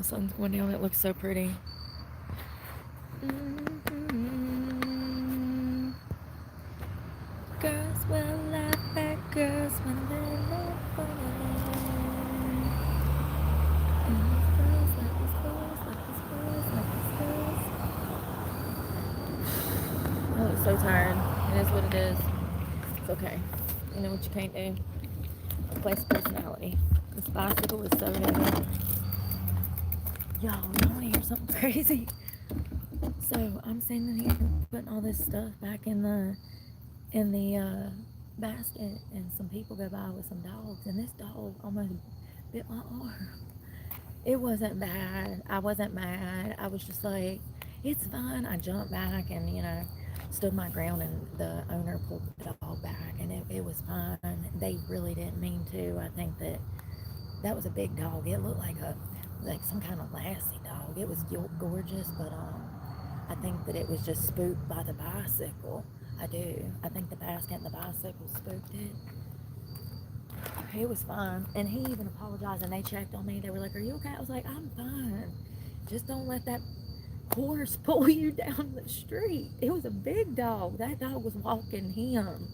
the sun's going down. It looks so pretty. Girls will laugh at girls when they laugh I look so tired. It is what it is. It's okay. You know what you can't do? Replace personality. This bicycle is so heavy. Y'all want to hear something crazy? So I'm standing here putting all this stuff back in the basket, and some people go by with some dogs, and this dog almost bit my arm. It wasn't bad. I wasn't mad. I was just like, it's fine. I jumped back and, stood my ground, and the owner pulled the dog back, and it was fine. They really didn't mean to. I think that was a big dog. It looked like some kind of lassie dog. It was gorgeous, but I think that it was just spooked by the bicycle. I do. I think the basket and the bicycle spooked it. It was fine. And he even apologized, and they checked on me. They were like, are you okay? I was like, I'm fine. Just don't let that horse pull you down the street. It was a big dog. That dog was walking him.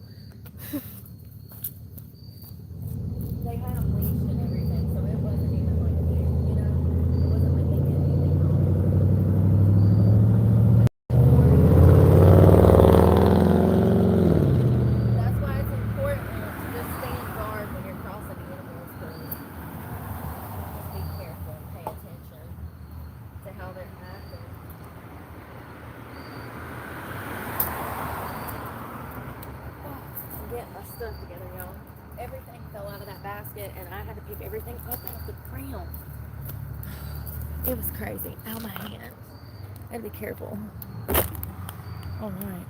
They had him leashed and everything, so it wasn't even like it wasn't like they did anything wrong. That's why it's important to just stand guard when you're crossing animals, because just be careful and pay attention to how they're acting. I'm getting my stuff together, y'all. Everything fell out of that basket, and I had to pick everything up off the ground. It was crazy. Out of my hands. I had to be careful. All right.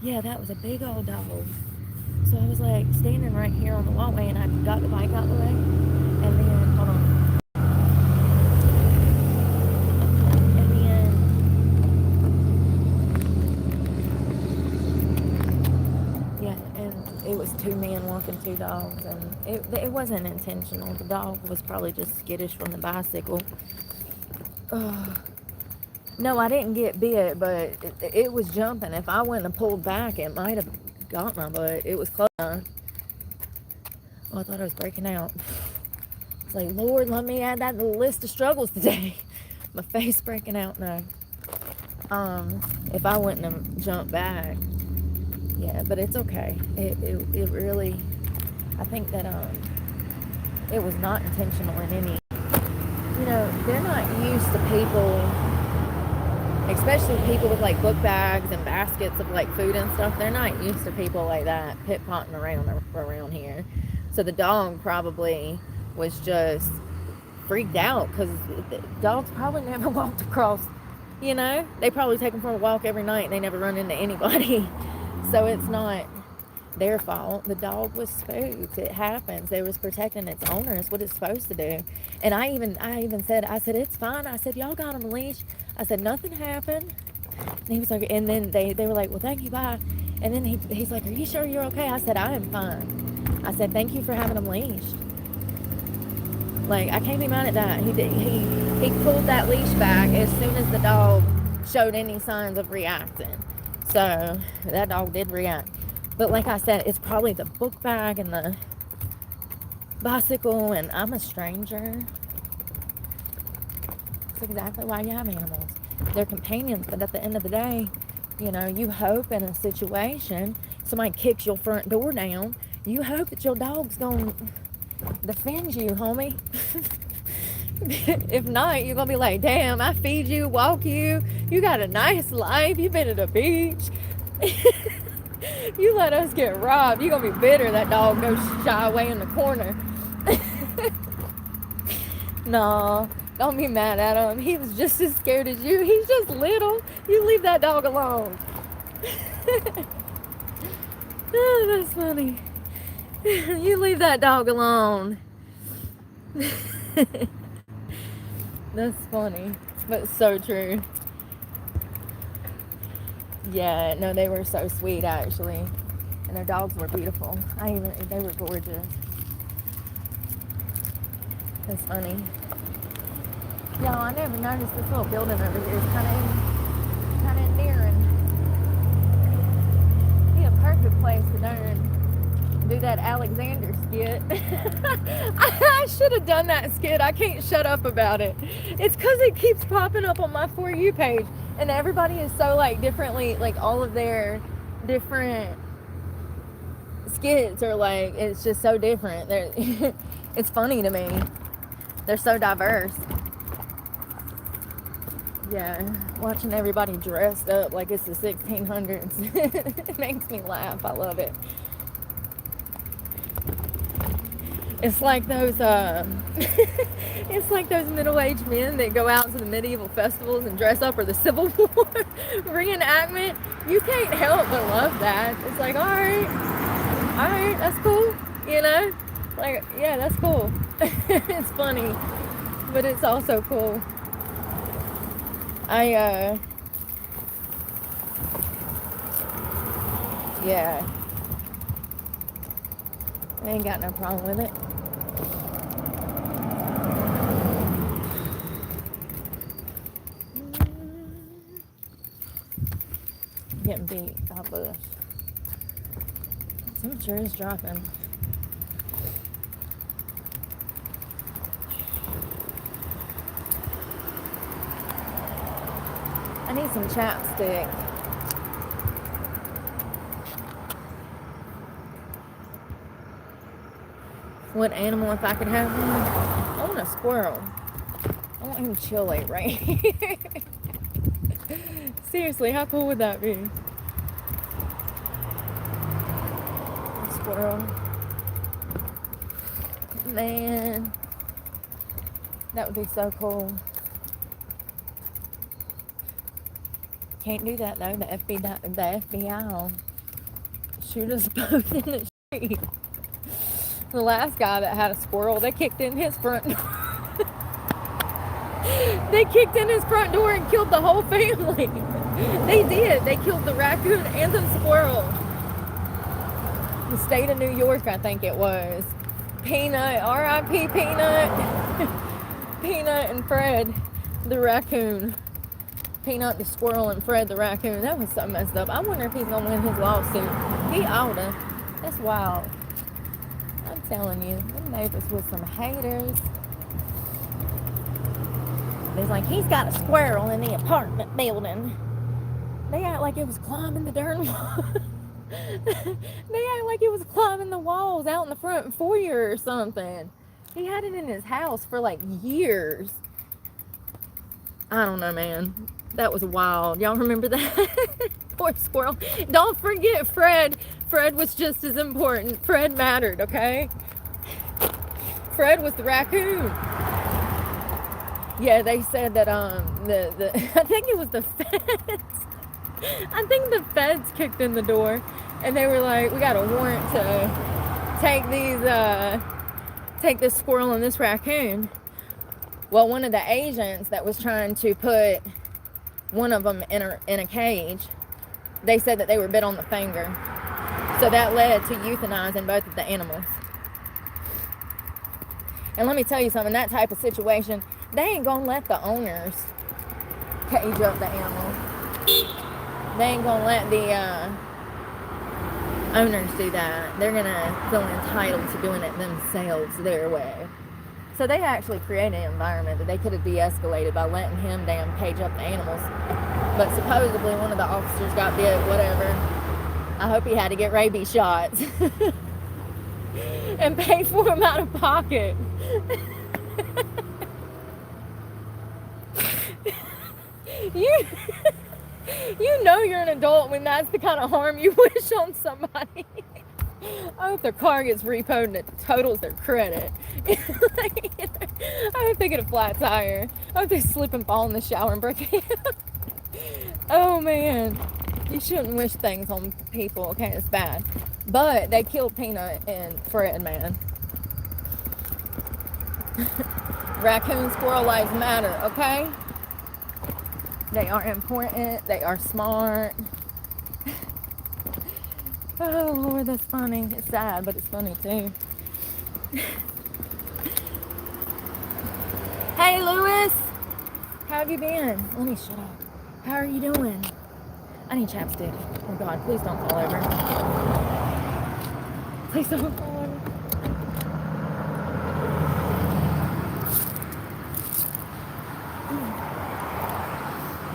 Yeah, that was a big old dog. So I was like standing right here on the walkway, and I got the bike out the way, and then hold on. It was two men walking two dogs, and it wasn't intentional. The dog was probably just skittish from the bicycle. No, I didn't get bit, but it was jumping. If I wouldn't have pulled back, it might have got my butt. It was close enough. Oh, I thought I was breaking out. It's like, Lord, let me add that to the list of struggles today. My face breaking out. No. If I wouldn't have jumped back. Yeah, but it's okay. It really, I think that it was not intentional in any, they're not used to people, especially people with like book bags and baskets of like food and stuff. They're not used to people like that pit-potting around here. So the dog probably was just freaked out, because dogs probably never walked across, they probably take them for a walk every night and they never run into anybody. So it's not their fault. The dog was spooked. It happens. It was protecting its owner. It's what it's supposed to do. And I even said, it's fine. I said, y'all got him leashed. I said, nothing happened. And he was like, and then they were like, well, thank you, bye. And then he's like, are you sure you're okay? I said, I am fine. I said, thank you for having him leashed. Like, I can't be mad at that. He pulled that leash back as soon as the dog showed any signs of reacting. So that dog did react. But like I said, it's probably the book bag and the bicycle, and I'm a stranger. That's exactly why you have animals. They're companions, but at the end of the day, you hope in a situation, somebody kicks your front door down, you hope that your dog's going to defend you, homie. If not, you're going to be like, damn, I feed you, walk you, you got a nice life, you've been at the beach. You let us get robbed, you're going to be bitter that dog goes shy away in the corner. No, don't be mad at him. He was just as scared as you. He's just little. You leave that dog alone. Oh, that's funny. You leave that dog alone. That's funny, but so true. Yeah, no, they were so sweet, actually. And their dogs were beautiful. They were gorgeous. That's funny. Y'all, I never noticed this little building over here is kind of endearing. Be a perfect place to do that Alexander skit. I should have done that skit. I can't shut up about it. It's because it keeps popping up on my For You page, and everybody is so like differently, like all of their different skits are like, it's just so different. It's funny to me. They're so diverse. Yeah, watching everybody dressed up like it's the 1600s. It makes me laugh. I love it. It's like those it's like those middle-aged men that go out to the medieval festivals and dress up for the Civil War reenactment. You can't help but love that. It's like, all right, that's cool, you know? Like, yeah, that's cool. It's funny, but it's also cool. Yeah, I ain't got no problem with it. Getting beat by bush. Temperature is dropping. I need some chapstick. What animal if I could have one? I want a squirrel. I want him chilly right here. Seriously, how cool would that be? A squirrel. Man, that would be so cool. Can't do that though. The FBI will shoot us both in the street. The last guy that had a squirrel, they kicked in his front door. They kicked in his front door and killed the whole family. They did. They killed the raccoon and the squirrel. The state of New York, I think it was. Peanut, R.I.P. Peanut. Peanut and Fred, the raccoon. Peanut the squirrel and Fred the raccoon. That was so messed up. I wonder if he's gonna win his lawsuit. He oughta. That's wild. I'm telling you, them neighbors with some haters. There's like, he's got a squirrel in the apartment building. They act like it was climbing the darn wall. They act like it was climbing the walls out in the front foyer or something. He had it in his house for like years. I don't know, man. That was wild. Y'all remember that? Poor squirrel. Don't forget Fred. Fred was just as important. Fred mattered, okay? Fred was the raccoon. Yeah, they said that I think it was the feds. I think the feds kicked in the door and they were like, we got a warrant to take this squirrel and this raccoon. Well, one of the agents that was trying to put one of them in a cage, they said that they were bit on the finger. So that led to euthanizing both of the animals. And let me tell you something, that type of situation, they ain't gonna let the owners cage up the animal. They ain't gonna let the owners do that. They're gonna feel entitled to doing it themselves their way. So they actually created an environment that they could have de-escalated by letting him damn cage up the animals. But supposedly one of the officers got bit, whatever. I hope he had to get rabies shots. And pay for them out of pocket. You know you're an adult when that's the kind of harm you wish on somebody. I hope their car gets repoed and it totals their credit. I hope they get a flat tire. I hope they slip and fall in the shower and break it. Oh man, you shouldn't wish things on people, okay? It's bad. But they killed Peanut and Fred, man. Raccoon, squirrel lives matter, okay? They are important. They are smart. Oh Lord, that's funny. It's sad, but it's funny too. Hey Lewis, have you been? Let me shut up. How are you doing? I need chapstick. Oh God, please don't fall over. Please don't fall over.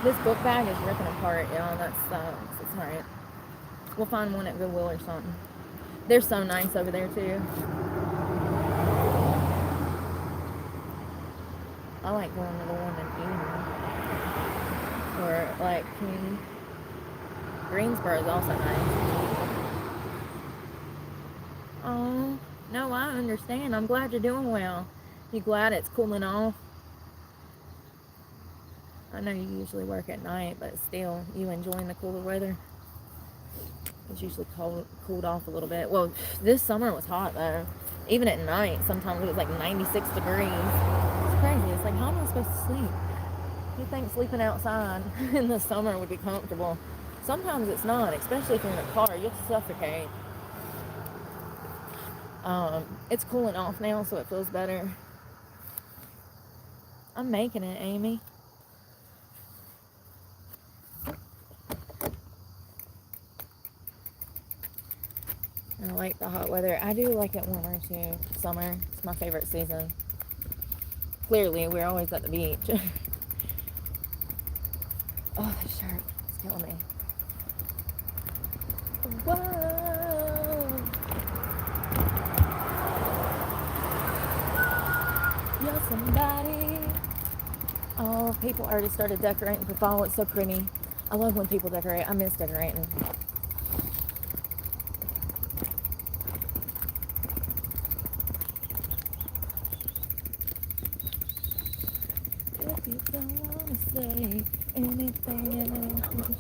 This book bag is ripping apart, y'all. That sucks. It's alright. We'll find one at Goodwill or something. They're so nice over there too. I like going to the one in Eden. Or like King. Greensboro is also nice. Oh, no, I understand. I'm glad you're doing well. You glad it's cooling off? I know you usually work at night, but still, you enjoying the cooler weather? It's usually cooled off a little bit. Well, this summer was hot though. Even at night, sometimes it was like 96 degrees. It's crazy. It's like, how am I supposed to sleep? You'd think sleeping outside in the summer would be comfortable. Sometimes it's not, especially if you're in a car. You'll suffocate. It's cooling off now, so it feels better. I'm making it, Amy. I like the hot weather. I do like it winter too. Summer, it's my favorite season. Clearly, we're always at the beach. Oh, the shirt is killing me. Whoa! You're somebody. Oh, people already started decorating for fall. It's so pretty. I love when people decorate. I miss decorating. If you don't want to say anything else.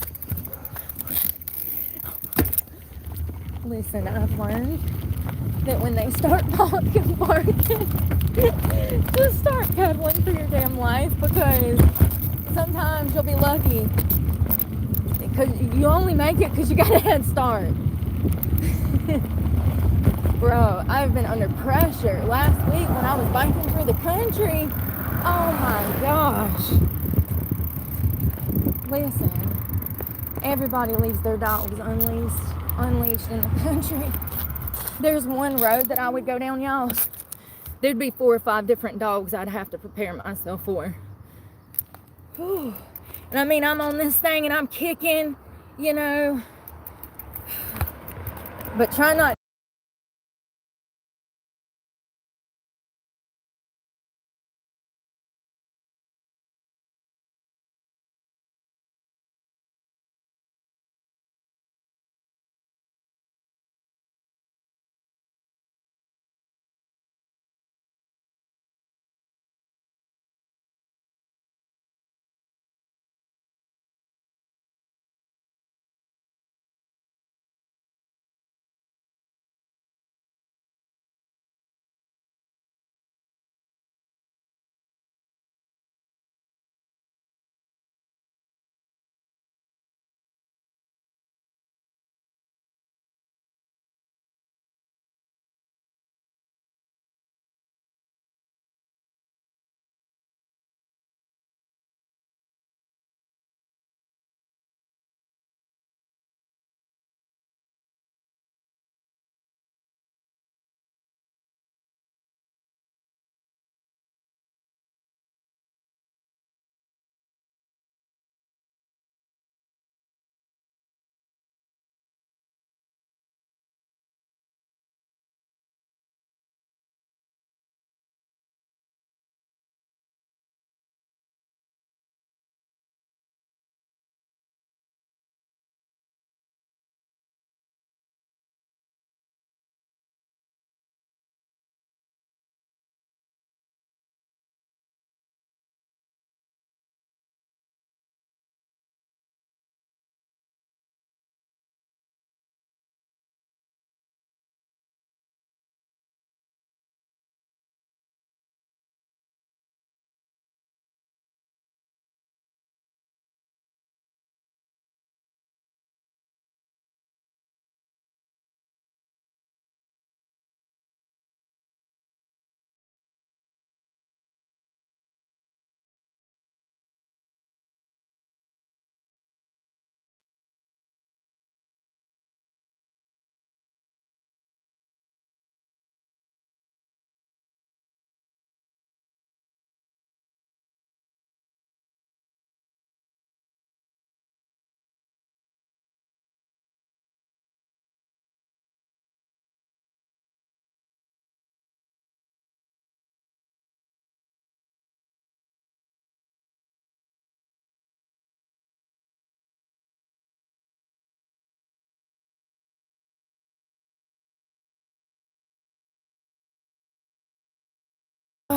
Listen, I've learned that when they start talking, barking, just start cuddling for your damn life, because sometimes you'll be lucky. Because you only make it because you got a head start. Bro, I've been under pressure. Last week when I was biking through the country, oh my gosh. Listen, everybody leaves their dogs unleashed in the country. There's one road that I would go down, y'all. There'd be 4 or 5 different dogs I'd have to prepare myself for. Whew. And I mean, I'm on this thing and I'm kicking, you know, but try not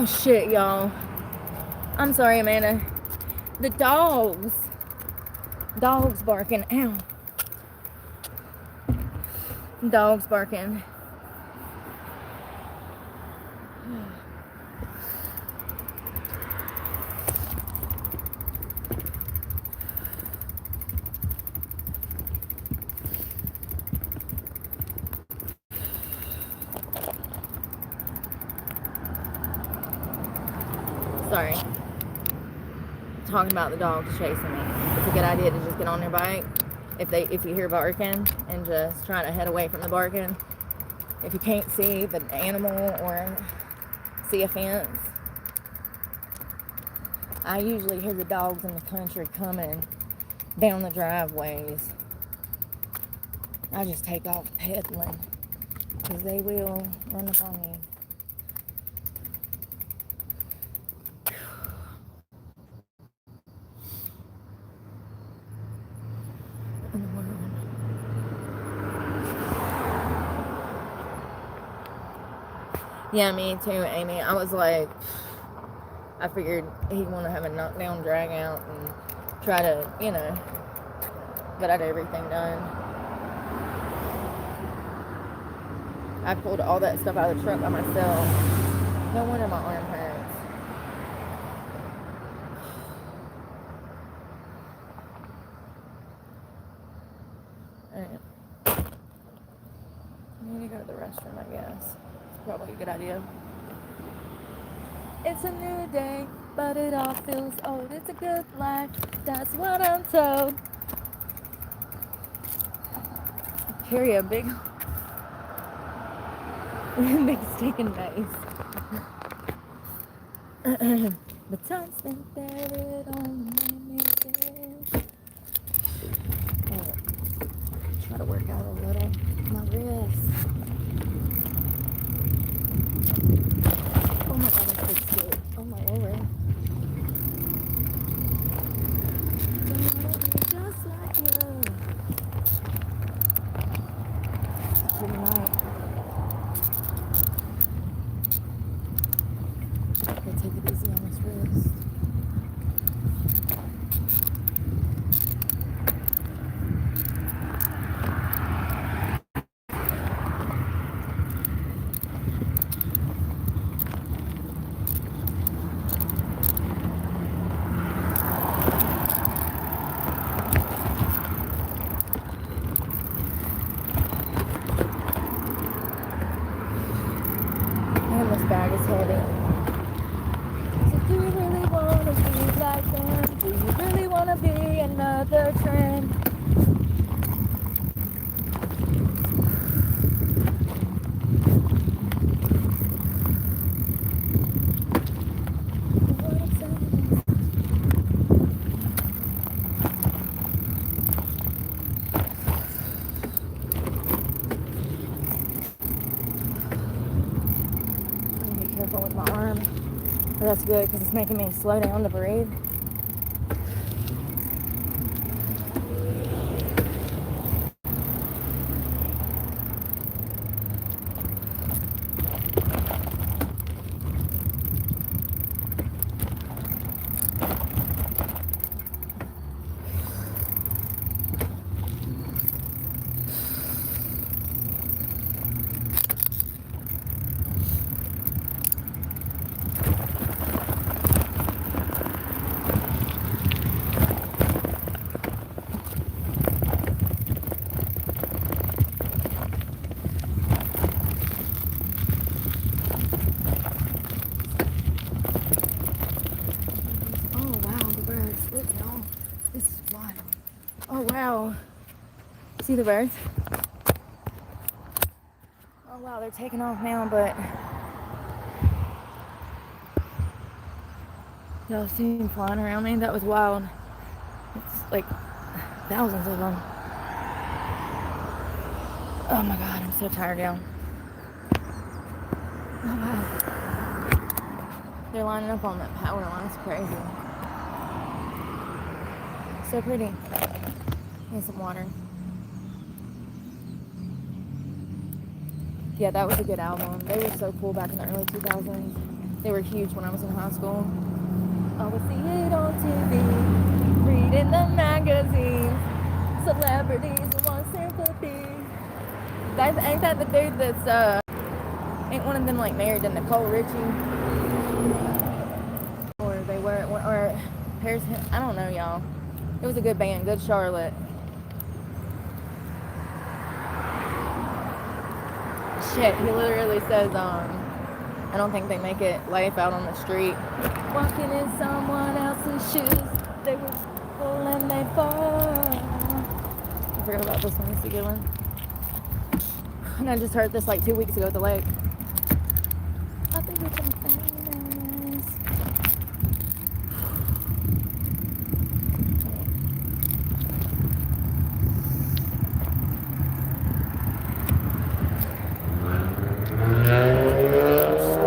Oh shit, y'all. I'm sorry, Amanda. The dogs. Dogs barking. Ow. Dogs barking. Sorry. Talking about the dogs chasing me. It's a good idea to just get on their bike if you hear barking and just try to head away from the barking. If you can't see the animal or see a fence. I usually hear the dogs in the country coming down the driveways. I just take off pedaling because they will run up on you. In the world. Yeah, me too, Amy. I was like, I figured he'd want to have a knockdown drag out and try to, you know, get out everything done. I pulled all that stuff out of the truck by myself. No wonder my arm hurts. Alright. I need to go to the restroom, I guess. It's probably a good idea. It's a new day, but it all feels old. It's a good life, that's what I'm told. I carry a big stick and base. But time spent there, it only made me think. Try to work out a little. My wrist. Oh my god, that's so sick. Oh my lord. Just like you. Good night. Okay, take it easy on this wrist. And this bag is heavy. So do you really want to be like them? Do you really want to be another trend? Be careful with my arm. But that's good because it's making me slow down to breathe. This is wild. Oh wow. See the birds? Oh wow, they're taking off now, but y'all see them flying around me? That was wild. It's like thousands of them. Oh my god, I'm so tired now. Oh wow. They're lining up on that power line. It's crazy. So pretty. Need some water. Yeah, that was a good album. They were so cool back in the early 2000s. They were huge when I was in high school. I would see it on TV, read in the magazines, celebrities who want sympathy. Ain't that the dude that's, ain't one of them like married to Nicole Richie? Or they were, or Paris, I don't know, y'all. It was a good band, Good Charlotte. Shit, he literally says, I don't think they make it life out on the street. Walking in someone else's shoes, they were full and they fall. I forgot about this one, it's a good one. And I just heard this like 2 weeks ago at the lake. I think it's famous.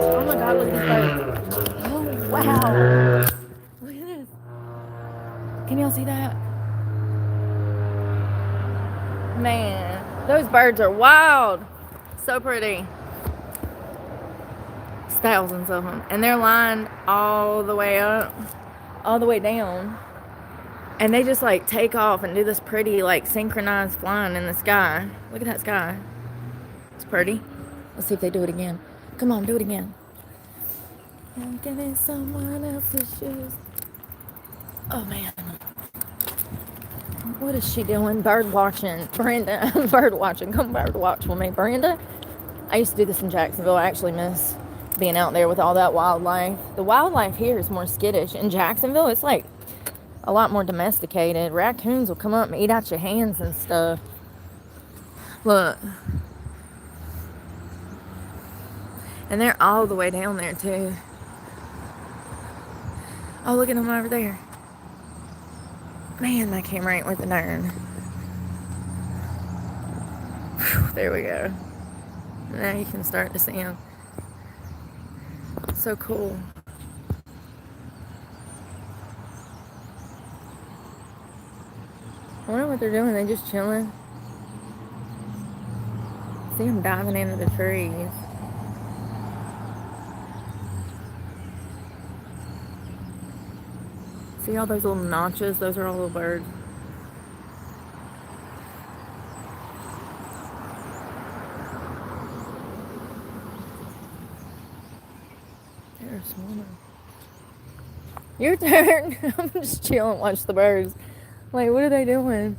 Oh my god, look at this bird. Oh wow. Look at this. Can y'all see that? Man, those birds are wild. So pretty. It's thousands of them. And they're lined all the way up, all the way down. And they just like take off and do this pretty like synchronized flying in the sky. Look at that sky. It's pretty. Let's see if they do it again. Come on, do it again. Walking in someone else's shoes. Oh man. What is she doing? Bird watching. Brenda, bird watching. Come bird watch with me, Brenda. I used to do this in Jacksonville. I actually miss being out there with all that wildlife. The wildlife here is more skittish. In Jacksonville, it's like a lot more domesticated. Raccoons will come up and eat out your hands and stuff. Look. And they're all the way down there, too. Oh, look at them over there. Man, my camera ain't worth a darn. There we go. Now you can start to see them. So cool. I wonder what they're doing. They just chilling. See them diving into the trees. See all those little notches? Those are all little birds. They're swimming. Your turn. I'm just chilling, watch the birds. Like, what are they doing?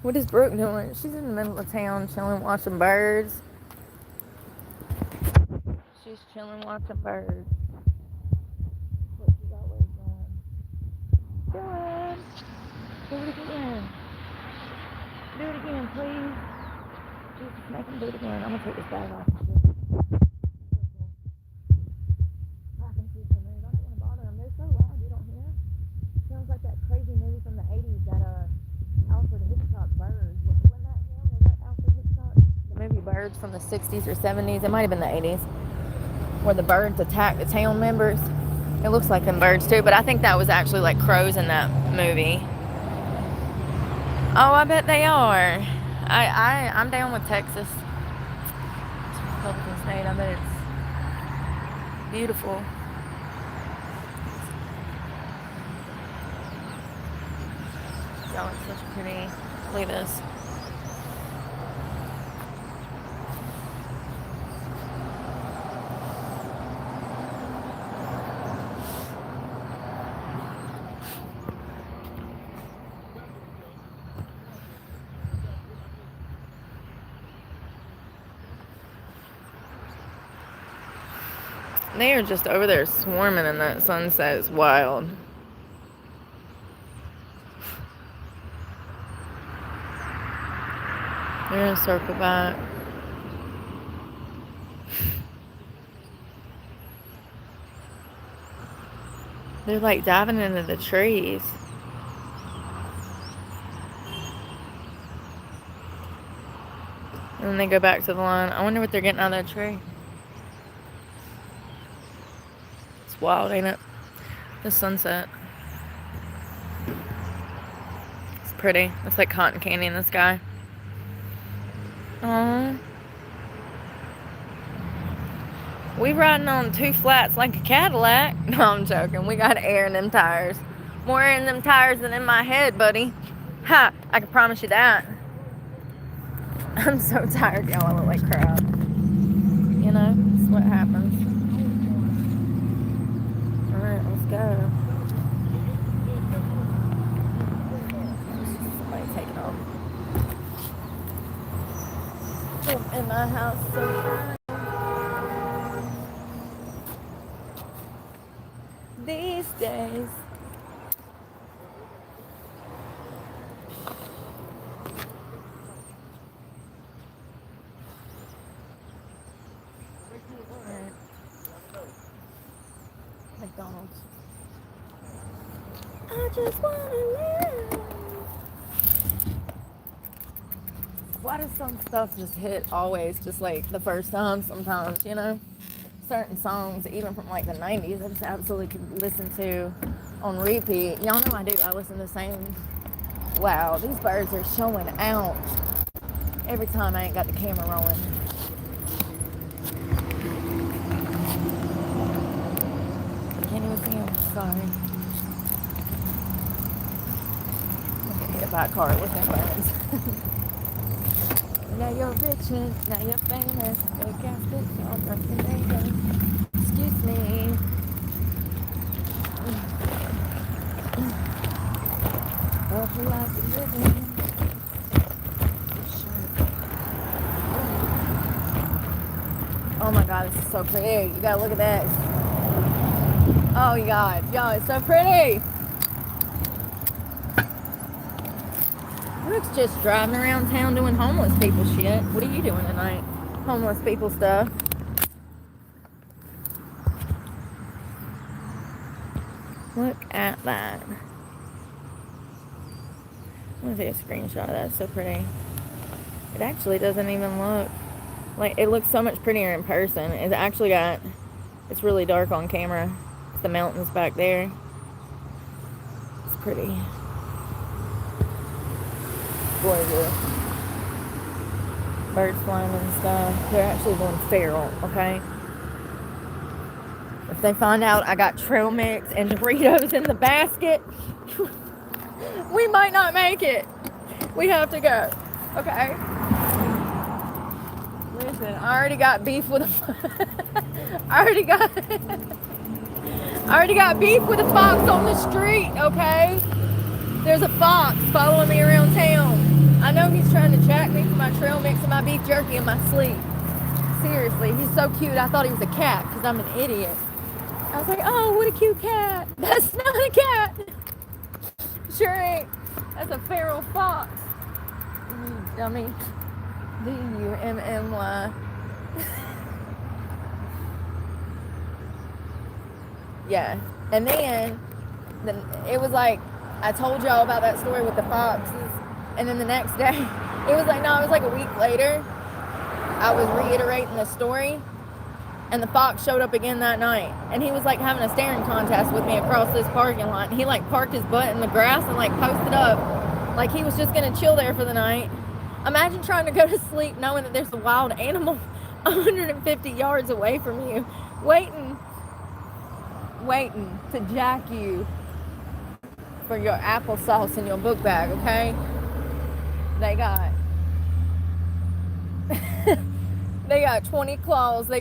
What is Brooke doing? She's in the middle of town chilling, watching birds. She's chilling, watching birds. What she's always doing. Dylan, do it again. Do it again, please. Jesus, make him do it again. I'm gonna take this bag off. I can see some movies. I don't want to bother them. They're so loud, you don't hear. Sounds like that crazy movie from the 80s, that Alfred Hitchcock Birds. Wasn't that him? Was that Alfred Hitchcock? The movie Birds from the 60s or 70s. It might have been the 80s. Where the birds attack the town members. It looks like them birds too, but I think that was actually like crows in that movie. Oh, I bet they are. I'm down with Texas. It's a Republican state. I bet it's beautiful. Y'all, it's such a pretty. Look at this. They are just over there swarming in that sunset. It's wild. They're gonna circle back. They're like diving into the trees. And then they go back to the line. I wonder what they're getting out of that tree. It's wild, ain't it? The sunset. It's pretty. It's like cotton candy in the sky. Aww. We riding on 2 flats like a Cadillac. No, I'm joking. We got air in them tires. More air in them tires than in my head, buddy. Ha! I can promise you that. I'm so tired, y'all. I look like crap. You know, that's what happens. Alright, let's go. Somebody taking off. In my house, so fine. These days. McDonald's. I just wanna live. Why does some stuff just hit always just like the first time sometimes, you know? Certain songs, even from like the 90s, I just absolutely could listen to on repeat. Y'all know I do. I listen to the same. Wow, these birds are showing out every time I ain't got the camera rolling. Can't even see them. Sorry. I'll get hit by a car with my birds. Now you're rich and now you're famous. Big gas bitch, y'all dressing naked. Excuse me. What you like to live in? Oh my god, this is so pretty. You gotta look at this. Oh my god, y'all, it's so pretty. Brooke's just driving around town doing homeless people shit. What are you doing tonight? Homeless people stuff. Look at that. I'm gonna take a screenshot of that. It's so pretty. It actually doesn't even look like it looks so much prettier in person. It's actually got, it's really dark on camera. It's the mountains back there. It's pretty. Gorgeous. Birds flying and stuff. They're actually going feral, okay? If they find out I got trail mix and Doritos in the basket, we might not make it. We have to go, okay? Listen, I already got beef with a I already got beef with a fox on the street, okay? There's a fox following me around town. I know he's trying to jack me for my trail mix and my beef jerky in my sleep. Seriously, he's so cute. I thought he was a cat because I'm an idiot. I was like, oh, what a cute cat. That's not a cat. Sure ain't. That's a feral fox. You dummy. D-U-M-M-Y. Yeah. And then it was like, I told y'all about that story with the foxes. And then the next day, it was like a week later, I was reiterating the story. And the fox showed up again that night. And he was like having a staring contest with me across this parking lot. And he like parked his butt in the grass and like posted up. Like he was just going to chill there for the night. Imagine trying to go to sleep knowing that there's a wild animal 150 yards away from you. Waiting to jack you for your applesauce in your book bag, okay? They got 20 claws. They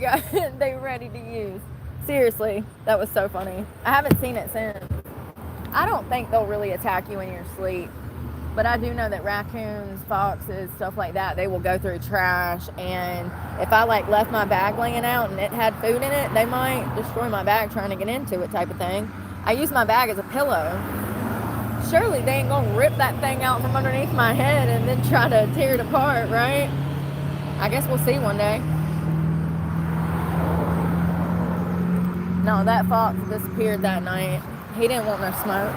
ready to use. Seriously, that was so funny. I haven't seen it since. I don't think they'll really attack you in your sleep, but I do know that raccoons, foxes, stuff like that, they will go through trash, and if I like left my bag laying out and it had food in it, they might destroy my bag trying to get into it, type of thing. I use my bag as a pillow. Surely they ain't gonna rip that thing out from underneath my head and then try to tear it apart, right? I guess we'll see one day. No, that fox disappeared that night. He didn't want no smoke.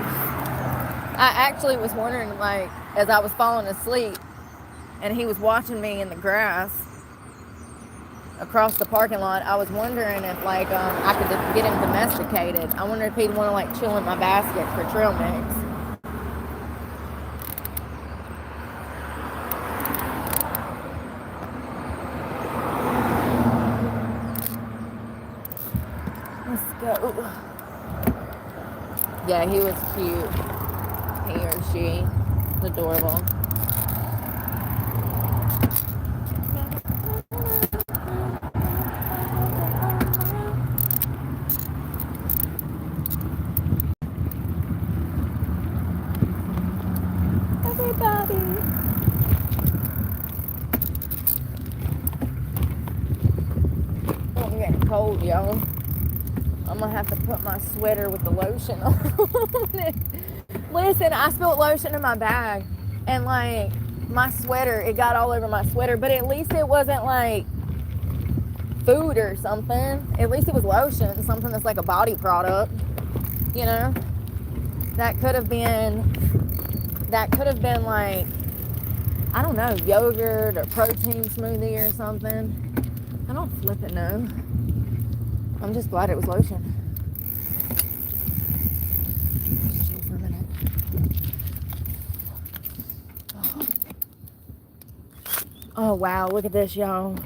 I actually was wondering, like, as I was falling asleep and he was watching me in the grass across the parking lot, I was wondering if, like, I could get him domesticated. I wonder if he'd want to, like, chill in my basket for trail mix. Yeah, he was cute. He or she. Adorable. Everybody. Oh, I'm getting cold, y'all. I'm gonna have to put my sweater with the lotion on it. Listen, I spilled lotion in my bag, and like my sweater, it got all over my sweater, but at least it wasn't like food or something. At least it was lotion, something that's like a body product, you know? That could have been like, I don't know, yogurt or protein smoothie or something. I don't flip it, no. I'm just glad it was lotion. Just chill for a minute. Oh wow, look at this, y'all.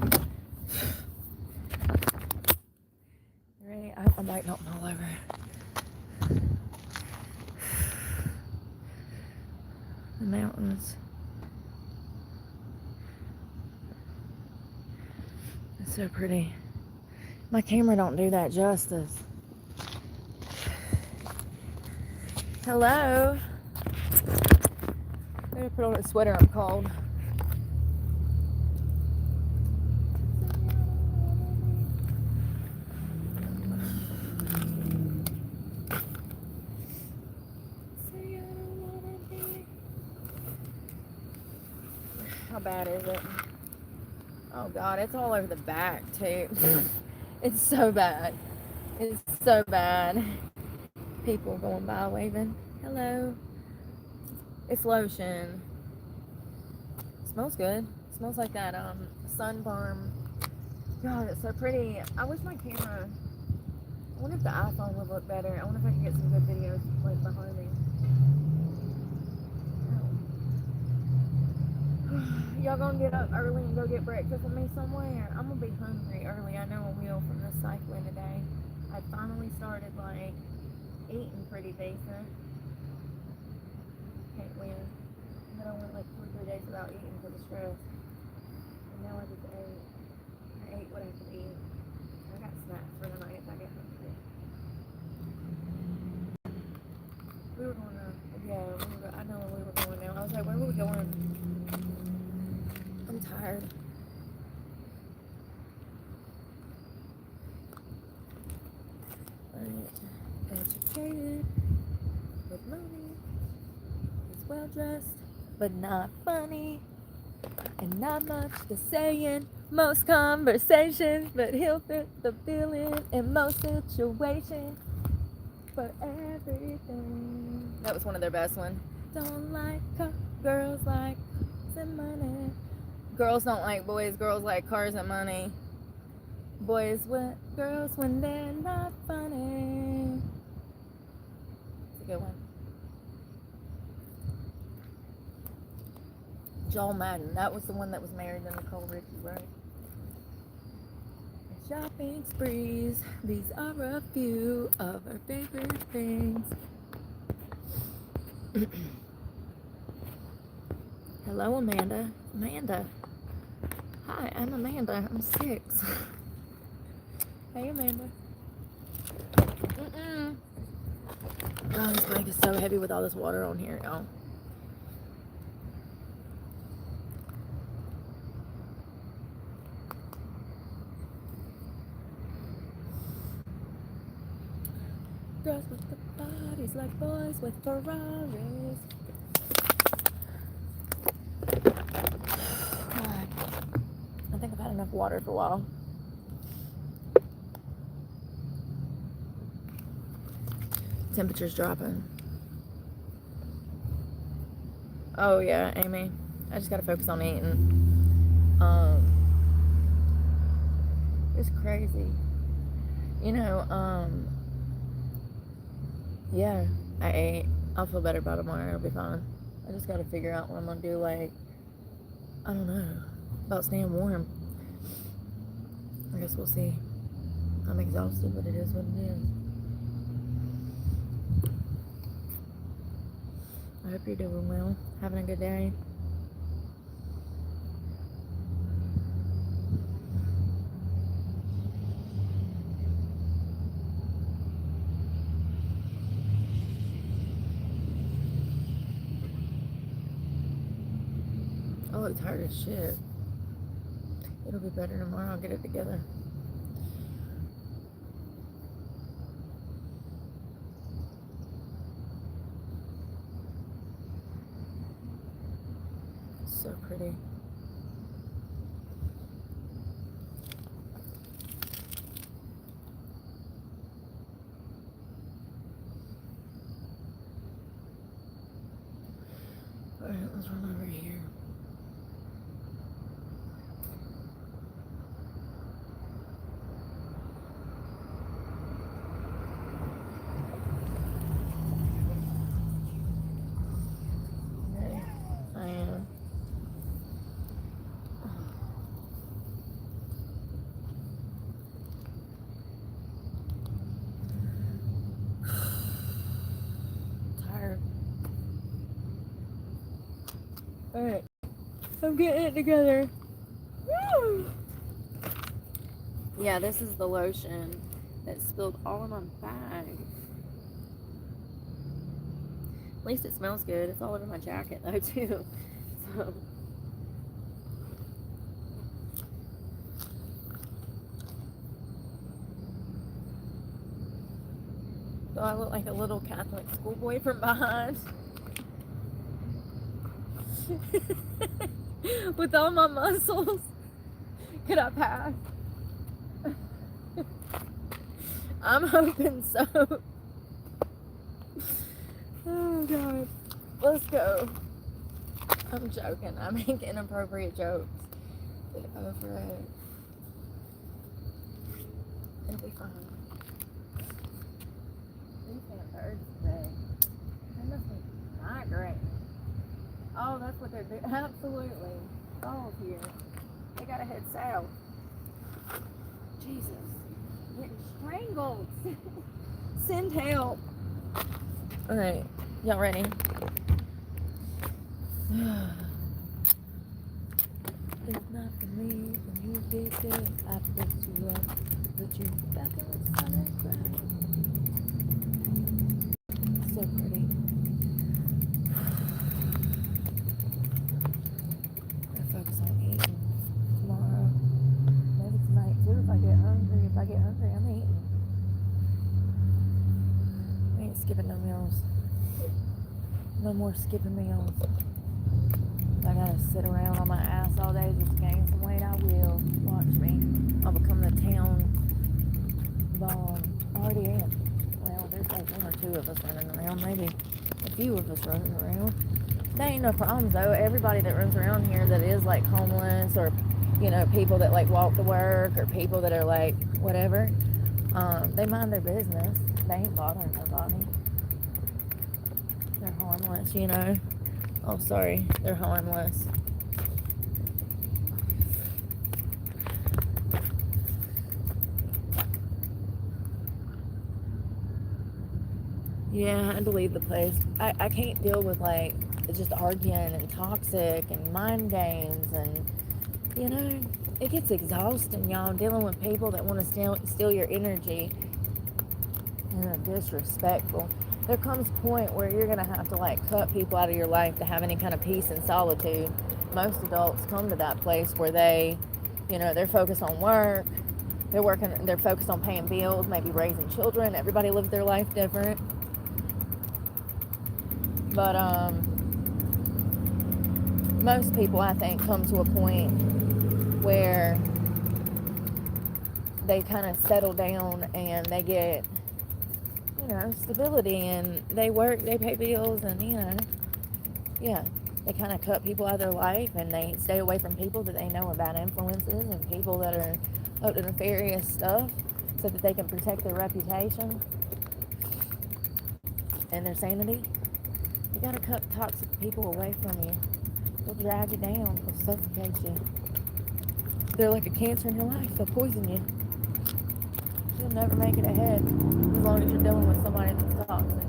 Ready? I'm biting off all over. The mountains. It's so pretty. My camera don't do that justice. Hello. I gotta put on a sweater, I'm cold. How bad is it? Oh God, it's all over the back too. It's so bad. It's so bad. People going by waving. Hello. It's lotion. Smells good. Smells like that sun balm. God, it's so pretty. I wish my camera. I wonder if the iPhone would look better. I wonder if I could get some good videos like behind me. Y'all gonna get up early and go get breakfast with me somewhere? I'm gonna be hungry early. I know I will from this cycling today. I finally started like eating pretty decent. Can't win. But I went like 2 or 3 days without eating because of stress. And now I just ate. I ate what I could eat. I got snacks for the night if I get hungry. We were going to, yeah, I know where we were going now. I was like, where were we going? I'm tired. Educated, with money, he's well dressed, but not funny, and not much to say in most conversations, but he'll fit the bill in most situations for everything. That was one of their best ones. Don't like girls like and money. Girls don't like boys, girls like cars and money. Boys with girls when they're not funny. It's a good one. Joel Madden, that was the one that was married to Nicole Richie, right? Shopping sprees, these are a few of our favorite things. Hello, Amanda. Amanda. Hi, I'm Amanda. I'm 6. Hey, Amanda. God, this mic is so heavy with all this water on here, y'all. Girls with the bodies like boys with Ferraris. God, I think I've had enough water for a while. Temperature's dropping. Oh yeah, Amy. I just gotta focus on eating. It's crazy. You know, yeah, I ate. I'll feel better by tomorrow. It'll be fine. I just gotta figure out what I'm gonna do, like, I don't know, about staying warm. I guess we'll see. I'm exhausted, but it is what it is. I hope you're doing well. Having a good day. Oh, it's hard as shit. It'll be better tomorrow. I'll get it together. So pretty. Alright, let's run over here. Okay, I am. Tired. Alright, I'm getting it together. Woo! Yeah, this is the lotion that spilled all in my bag. At least it smells good. It's all over my jacket though too. So do I look like a little Catholic schoolboy from behind? With all my muscles. Could I pass? I'm hoping so. Oh God. Let's go. I'm joking. I make inappropriate jokes. Get over it. It'll be fine. These can't hurt today. They must be migraine. Oh, that's what they're doing. Absolutely. Falls here. They gotta head south. Jesus. Getting strangled. Send help. Alright. Y'all ready? It's not for me when you get there. I picked you up, put you back on the solid ground. So pretty. I focus on eating tomorrow. Maybe tonight too if I get hungry. If I get hungry, I'm eating. I ain't skipping no meals. No more skipping meals. If I gotta sit around on my ass all day just to gain some weight, I will. Watch me. I'll become the town bomb. I already am. Well, there's like one or two of us running around. Maybe a few of us running around. That ain't no problem though. Everybody that runs around here that is like homeless or, you know, people that like walk to work or people that are like whatever, they mind their business. They ain't bothering nobody. They're harmless, you know. Oh, sorry. They're harmless. Yeah, I had to leave the place. I can't deal with like just arguing and toxic and mind games and, you know, it gets exhausting, y'all, dealing with people that want to steal your energy and are disrespectful. There comes a point where you're going to have to like cut people out of your life to have any kind of peace and solitude. Most adults come to that place where they, you know, they're focused on work, they're focused on paying bills, maybe raising children. Everybody lives their life different. But most people, I think, come to a point where they kind of settle down and they get, you know, stability, and they work, they pay bills, and, you know, yeah, they kind of cut people out of their life, and they stay away from people that they know are bad influences and people that are up to nefarious stuff so that they can protect their reputation and their sanity. You gotta cut toxic people away from you. They'll drag you down, they'll suffocate you. They're like a cancer in your life, they'll poison you. You'll never make it ahead as long as you're dealing with somebody that's toxic.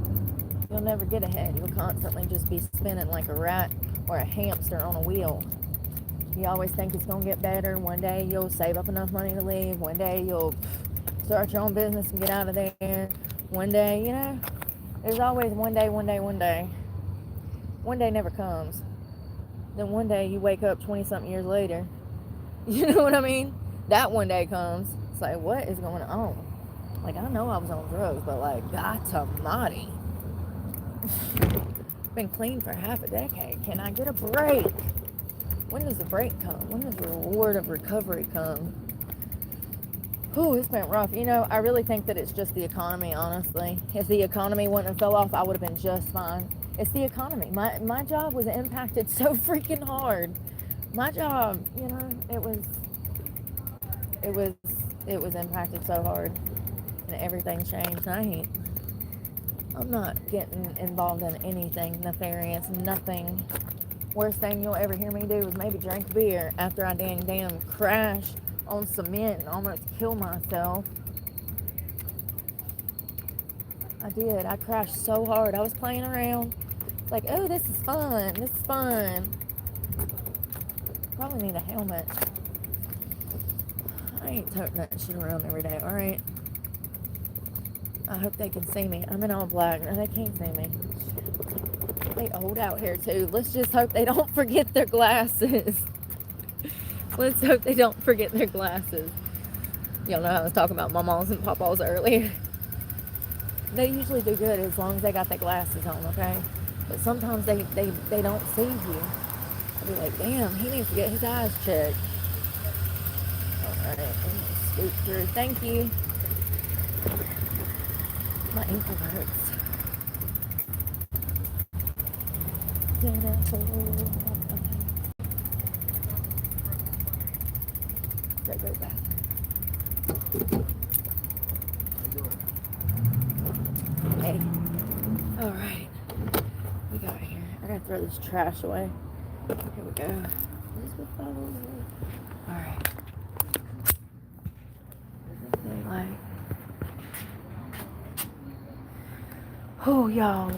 You'll never get ahead. You'll constantly just be spinning like a rat or a hamster on a wheel. You always think it's going to get better. One day you'll save up enough money to leave. One day you'll start your own business and get out of there. One day, you know, there's always one day, one day, one day. One day never comes. Then one day you wake up 20-something years later. You know what I mean? That one day comes. It's like, what is going on? Like, I know I was on drugs, but like, that's a mighty. Been clean for half a decade. Can I get a break? When does the break come? When does the reward of recovery come? Whew, it's been rough. You know, I really think that it's just the economy, honestly. If the economy wouldn't have fell off, I would have been just fine. It's the economy. My job was impacted so freaking hard. My job, you know, it was impacted so hard, and everything changed. I'm not getting involved in anything nefarious, nothing. Worst thing you'll ever hear me do is maybe drink beer after I damn crash on cement and almost kill myself. I did. I crashed so hard. I was playing around. It's like, oh, this is fun. This is fun. Probably need a helmet. I ain't toting that shit around every day, alright? I hope they can see me. I'm in all black. No, they can't see me. They old out here, too. Let's just hope they don't forget their glasses. Let's hope they don't forget their glasses. Y'all know I was talking about mamas and papas earlier. They usually do good as long as they got their glasses on, okay? But sometimes they don't see you. I'll be like, damn, he needs to get his eyes checked. Alright, I'm gonna scoot through. Thank you. My ankle hurts. Go back. Hey. Alright. We got here. I gotta throw this trash away. Here we go. Alright. Like, oh, y'all.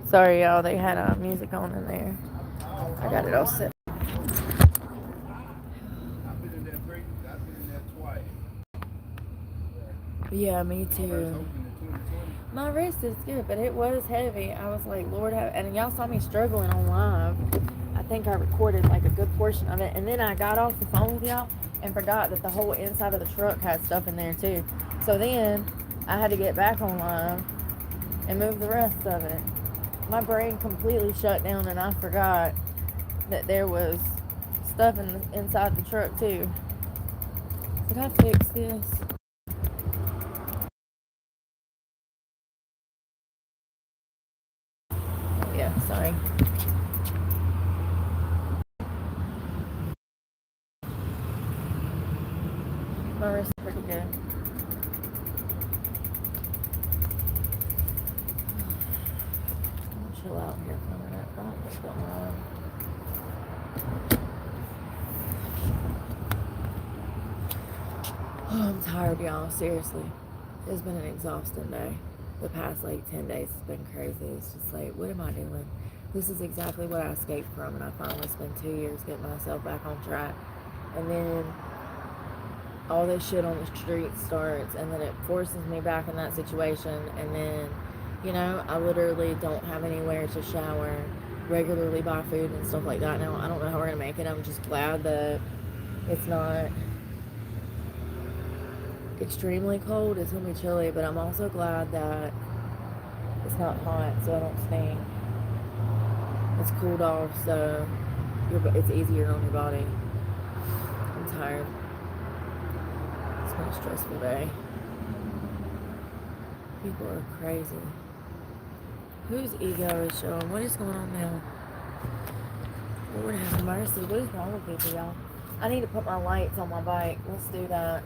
Sorry, y'all. They had music on in there. I got it all set. Yeah, me too. My wrist is good, but it was heavy. I was like, Lord, and y'all saw me struggling on live. I think I recorded like a good portion of it, and then I got off the phone with y'all and forgot that the whole inside of the truck had stuff in there too. So then I had to get back on live and move the rest of it. My brain completely shut down, and I forgot that there was stuff inside the truck too. Did I fix this? Yeah, sorry. My wrist is pretty good. I'll chill out here for a minute. I don't know what's going on. Oh, I'm tired, y'all. Seriously. It's been an exhausting day. the past like 10 days has been crazy. It's just like, what am I doing? This is exactly what I escaped from, and I finally spent 2 years getting myself back on track. And then all this shit on the street starts, and then it forces me back in that situation. And then, you know, I literally don't have anywhere to shower, regularly buy food and stuff like that. Now, I don't know how we're gonna make it. I'm just glad that it's not extremely cold. It's gonna be chilly, but I'm also glad that it's not hot, so I don't stink. It's cooled off, so it's easier on your body. I'm tired. It's been a stressful day. People are crazy. Whose ego is showing? What is going on now? Lord have mercy. What is wrong with people, y'all? I need to put my lights on my bike. Let's do that.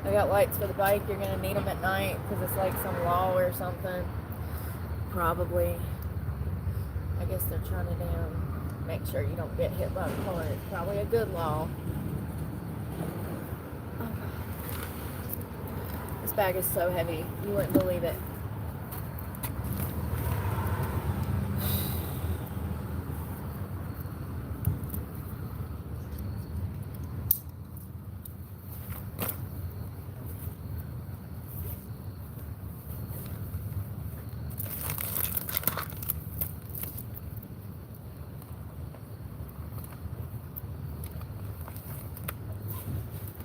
I got lights for the bike. You're going to need them at night because it's like some law or something. Probably. I guess they're trying to make sure you don't get hit by a car. It's probably a good law. Oh. This bag is so heavy. You wouldn't believe it.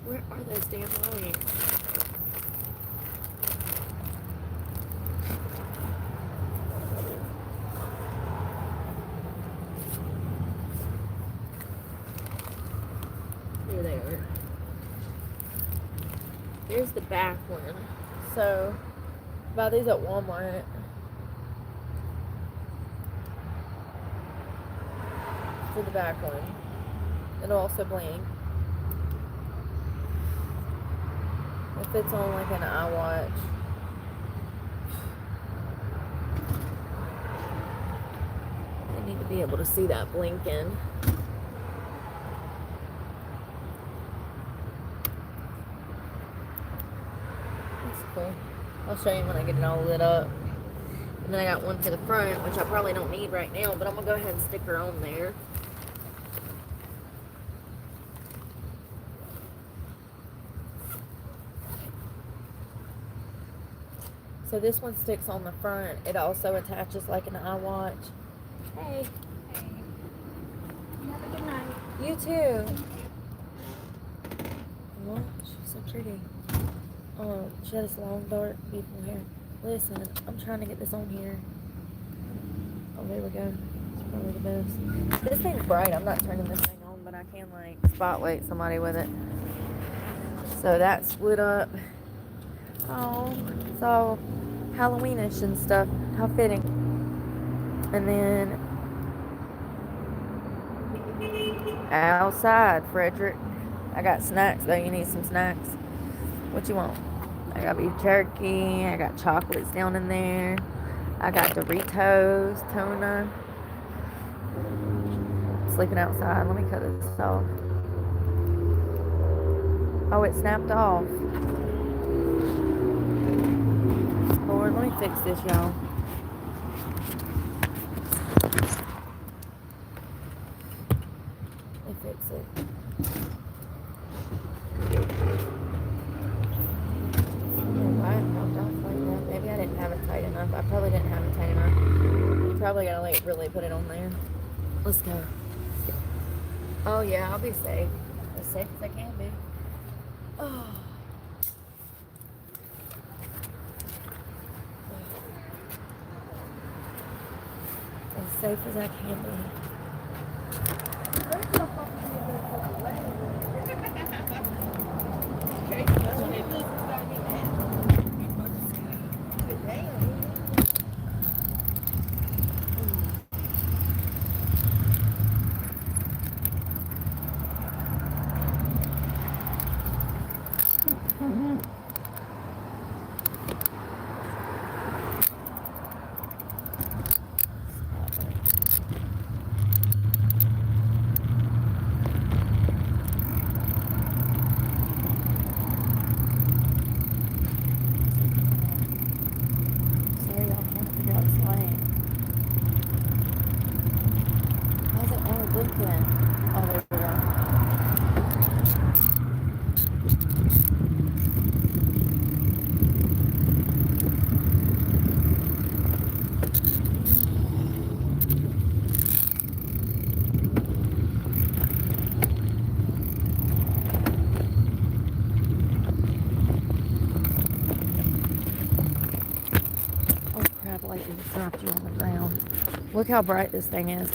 Where are those damn lights? Here they are. Here's the back one. So, buy these at Walmart. For the back one. It'll also blink. If it's on like an iWatch. I need to be able to see that blinking. That's cool. I'll show you when I get it all lit up. And then I got one for the front, which I probably don't need right now, but I'm going to go ahead and stick her on there. So this one sticks on the front. It also attaches like an iWatch. Hey. Hey. You have a good night. You too. Well, she's so pretty. She has long, dark, beautiful hair. Listen, I'm trying to get this on here. Oh, there we go. It's probably the best. This thing's bright. I'm not turning this thing on, but I can like spotlight somebody with it. So that's lit up. Oh, it's all Halloweenish and stuff. How fitting. And then outside, Frederick. I got snacks though. You need some snacks. What you want? I got beef jerky. I got chocolates down in there. I got Doritos, tuna. Sleeping outside. Let me cut this off. Oh, it snapped off. Lord, let me fix this, y'all. Let me fix it. Why it popped off like that? Maybe I didn't have it tight enough. I probably didn't have it tight enough. You probably gotta like really put it on there. Let's go. Oh yeah, I'll be safe. As safe as I can be. Oh. As safe as I can be. dropped you on the ground. Look how bright this thing is.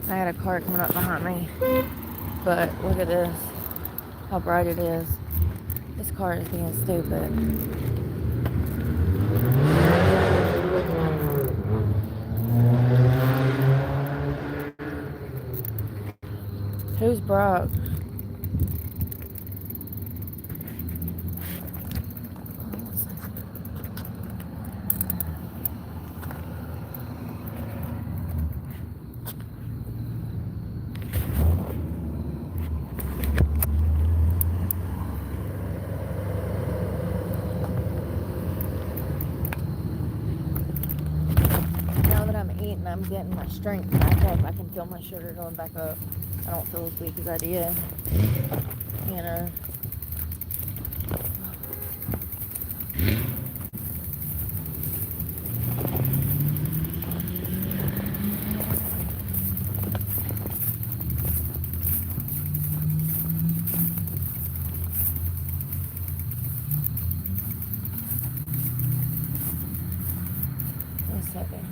I had a car coming up behind me. But look at this. How bright it is. This car is being stupid. Who's Brooke? I'm getting my strength back up. I can feel my sugar going back up. I don't feel as weak as I did. You know. One second.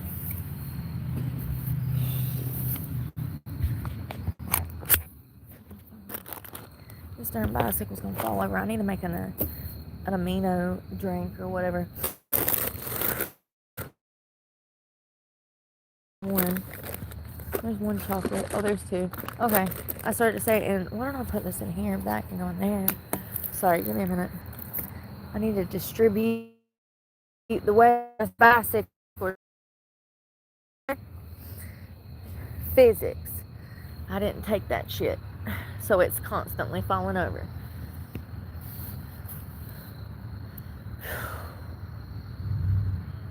This darn bicycle's gonna fall over. I need to make an amino drink or whatever. One. There's one chocolate. Oh, there's two. Okay. I started to say, and why don't I put this in here? That can go in there. Sorry, give me a minute. I need to distribute the way the bicycle. Physics. I didn't take that shit. So it's constantly falling over.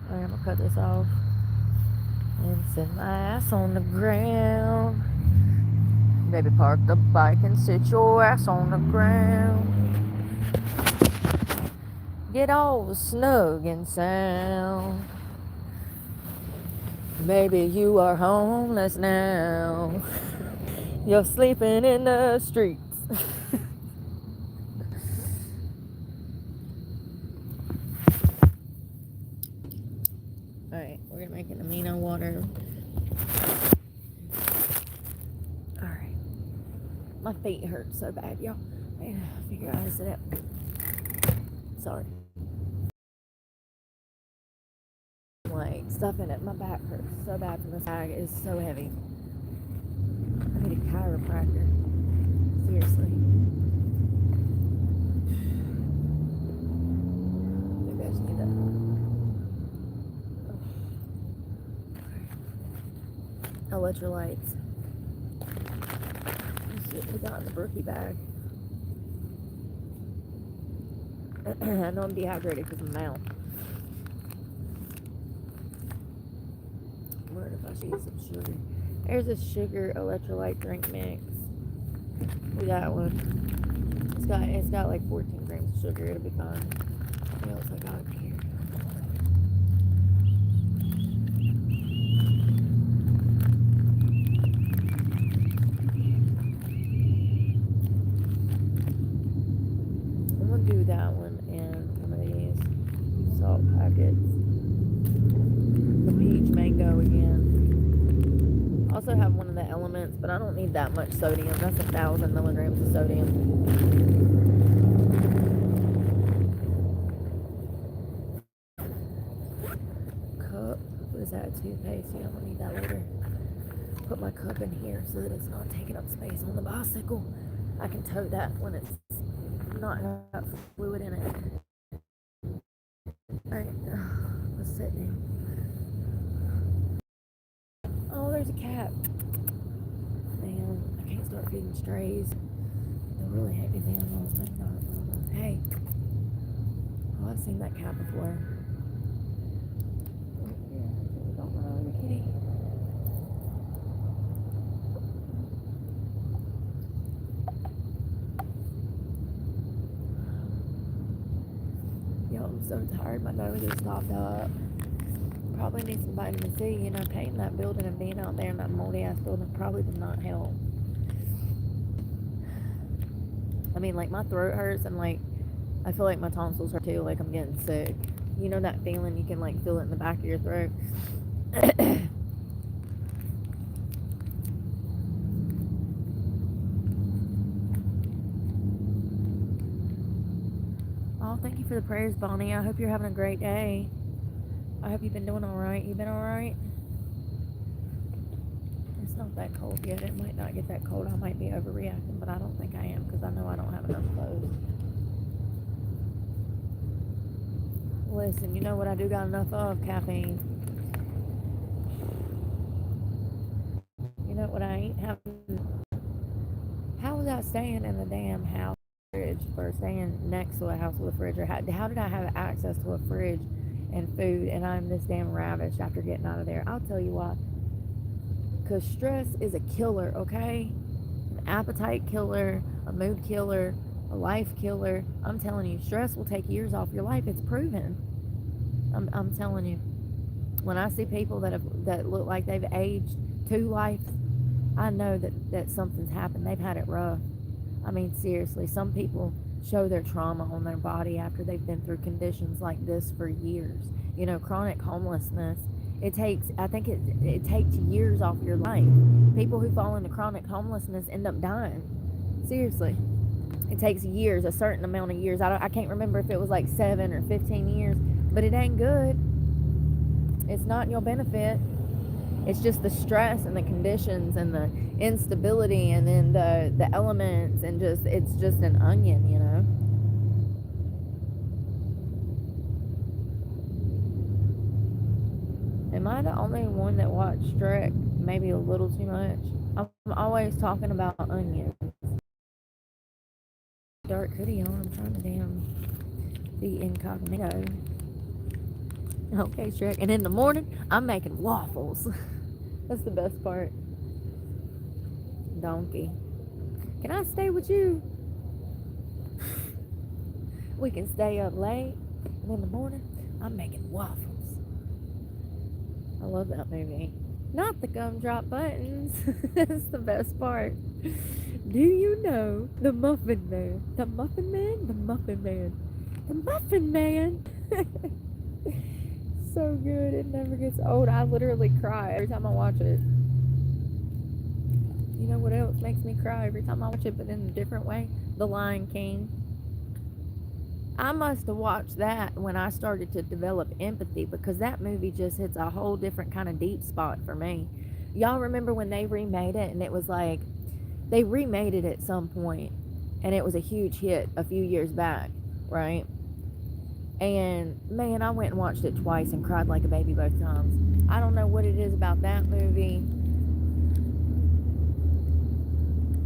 Alright, I'm gonna cut this off. And sit my ass on the ground. Baby, park the bike and sit your ass on the ground. Get all snug and sound. Baby, you are homeless now. You're sleeping in the streets. Alright, we're gonna make an amino water. Alright. My feet hurt so bad, y'all. I gotta figure out how to sit up. Sorry. Like, stuff in it. My back hurts so bad from this bag. It's so heavy. I need a chiropractor. Seriously. Maybe I just need electrolytes. Let's see what we got in the Brookie bag. I know I'm dehydrated because I'm out. I wonder if I should use some sugar. There's a sugar electrolyte drink mix. We got one. It's got like 14 grams of sugar. It'll be fine. What else I got in here? I'm gonna do that one and one of these salt packets. The peach mango again. Also have one of the elements, but I don't need that much sodium. That's 1,000 milligrams of sodium. Cup. What is that? Toothpaste. Yeah, I'm gonna need that later. Put my cup in here so that it's not taking up space on the bicycle. I can tote that when it's not have fluid in it. Alright, let's sit down. Oh, there's a cat. Man, I can't start feeding strays. They'll really hate me the animals. Hey. Oh, I've seen that cat before. Don't run over the kitty. Yo, I'm so tired. My nose is stopped up. Probably need some vitamin C. You know, painting that building and being out there in that moldy ass building probably did not help. I mean, like, my throat hurts and, like, I feel like my tonsils hurt too. Like, I'm getting sick. You know that feeling? You can like feel it in the back of your throat. Oh, thank you for the prayers, Bonnie. I hope you're having a great day. I hope you've been doing all right. You been all right? It's not that cold yet. It might not get that cold. I might be overreacting, but I don't think I am because I know I don't have enough clothes. Listen, you know what I do got enough of? Caffeine. You know what I ain't having? How was I staying in the damn house fridge or staying next to a house with a fridge? Or how did I have access to a fridge and food and I'm this damn ravished after getting out of there? I'll tell you why. Because stress is a killer, okay? An appetite killer, a mood killer, a life killer. I'm telling you, stress will take years off your life. It's proven. I'm telling you. When I see people that look like they've aged 2 lives, I know that something's happened. They've had it rough. I mean, seriously, some people show their trauma on their body after they've been through conditions like this for years. You know, chronic homelessness, I think it takes years off your life. People who fall into chronic homelessness end up dying. Seriously. It takes years, a certain amount of years. I can't remember if it was like 7 or 15 years, but it ain't good. It's not in your benefit. It's just the stress and the conditions and the instability and then the elements and it's just an onion, you know. Am I the only one that watched Shrek maybe a little too much? I'm always talking about onions. Dark hoodie on. I'm trying to damn be incognito. Okay, Shrek. And in the morning, I'm making waffles. That's the best part. Donkey. Can I stay with you? We can stay up late. And in the morning, I'm making waffles. I love that movie. Not the gumdrop buttons. That's the best part. Do you know the Muffin Man? The Muffin Man? The Muffin Man. The Muffin Man! So good. It never gets old. I literally cry every time I watch it. You know what else makes me cry every time I watch it, but in a different way? The Lion King. I must have watched that when I started to develop empathy because that movie just hits a whole different kind of deep spot for me. Y'all remember when they remade it and it was like, they remade it at some point and it was a huge hit a few years back, right? And man, I went and watched it twice and cried like a baby both times. I don't know what it is about that movie.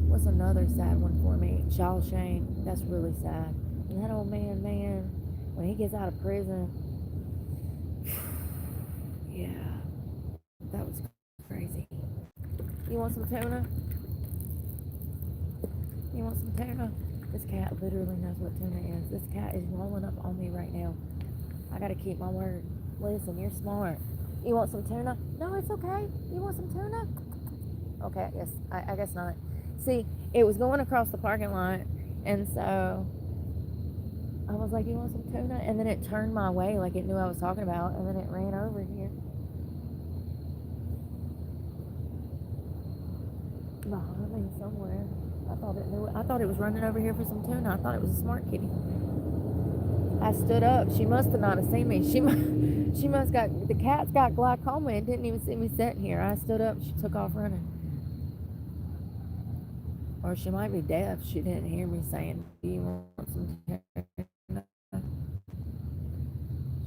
What's another sad one for me? Shawshank. That's really sad. And that old man, when he gets out of prison, yeah, that was crazy. You want some tuna? You want some tuna? This cat literally knows what tuna is. This cat is rolling up on me right now. I gotta keep my word. Listen, you're smart. You want some tuna? No, it's okay. You want some tuna? Okay, I guess not. See, it was going across the parking lot, and so I was like, you want some tuna? And then it turned my way like it knew I was talking about, and then it ran over here. Behind me somewhere. I thought it knew it. I thought it was running over here for some tuna. I thought it was a smart kitty. I stood up. She must have not have seen me. She must got, the cat's got glaucoma and didn't even see me sitting here. I stood up. She took off running. Or she might be deaf. She didn't hear me saying, do you want some tuna?